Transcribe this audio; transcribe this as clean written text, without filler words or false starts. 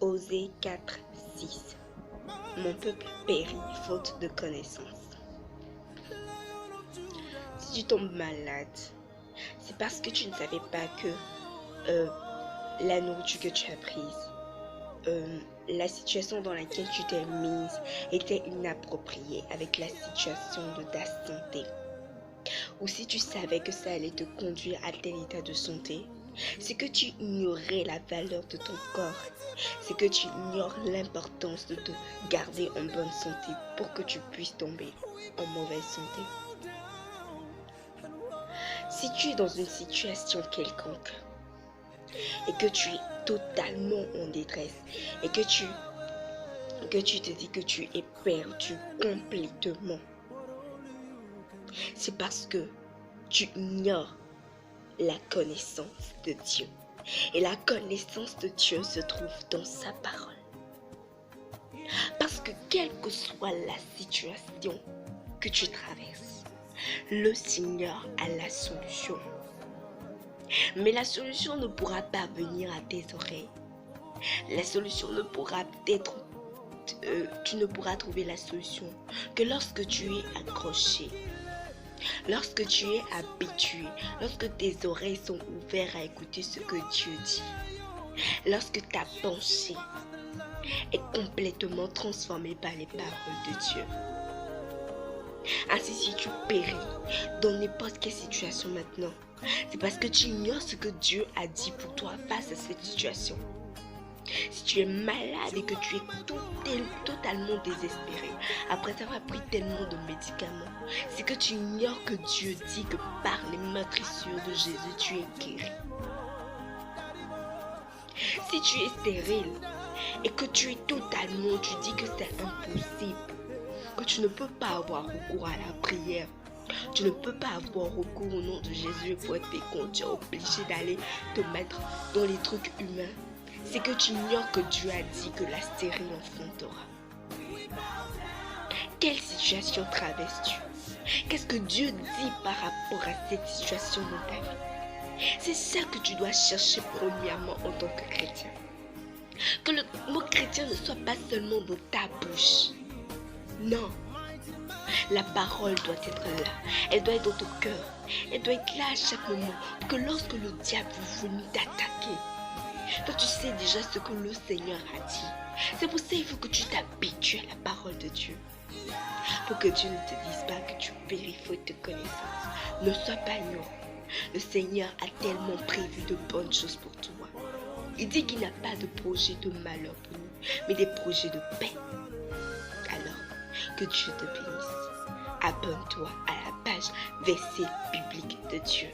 Osée 4, 6. Mon peuple périt faute de connaissance. Si tu tombes malade, c'est parce que tu ne savais pas que la nourriture que tu as prise, la situation dans laquelle tu t'es mise était inappropriée avec la situation de ta santé. Ou si tu savais que ça allait te conduire à tel état de santé, c'est que tu ignorais la valeur de ton corps. C'est que tu ignores l'importance de te garder en bonne santé pour que tu puisses tomber en mauvaise santé. Si tu es dans une situation quelconque et que tu es totalement en détresse et que tu te dis que tu es perdu complètement, c'est parce que tu ignores la connaissance de Dieu. Et la connaissance de Dieu se trouve dans sa parole. Parce que quelle que soit la situation que tu traverses, le Seigneur a la solution. Mais la solution ne pourra pas venir à tes oreilles. La solution ne pourra être... tu ne pourras trouver la solution que lorsque tu es accroché. Lorsque tu es habitué, lorsque tes oreilles sont ouvertes à écouter ce que Dieu dit, lorsque ta pensée est complètement transformée par les paroles de Dieu. Ainsi, si tu péris dans n'importe quelle situation maintenant, c'est parce que tu ignores ce que Dieu a dit pour toi face à cette situation. Si tu es malade et que tu es totalement désespéré après avoir pris tellement de médicaments, c'est que tu ignores que Dieu dit que par les meurtrissures de Jésus, tu es guéri. Si tu es stérile et que tu dis que c'est impossible, que tu ne peux pas avoir recours à la prière, tu ne peux pas avoir recours au nom de Jésus pour être fécond, tu es obligé d'aller te mettre dans les trucs humains. C'est que tu ignores que Dieu a dit que la stérile enfantera. Quelle situation traverses-tu? Qu'est-ce que Dieu dit par rapport à cette situation dans ta vie? C'est ça que tu dois chercher premièrement en tant que chrétien. Que le mot chrétien ne soit pas seulement dans ta bouche. Non. La parole doit être là. Elle doit être dans ton cœur. Elle doit être là à chaque moment. Pour que lorsque le diable veut venir t'attaquer, toi, tu sais déjà ce que le Seigneur a dit. C'est pour ça qu'il faut que tu t'habitues à la parole de Dieu. Pour que Dieu ne te dise pas que tu péris faute de connaissance. Ne sois pas ignorant. Le Seigneur a tellement prévu de bonnes choses pour toi. Il dit qu'il n'a pas de projet de malheur pour nous, mais des projets de paix. Alors, que Dieu te bénisse. Abonne-toi à la page Verset biblique de Dieu.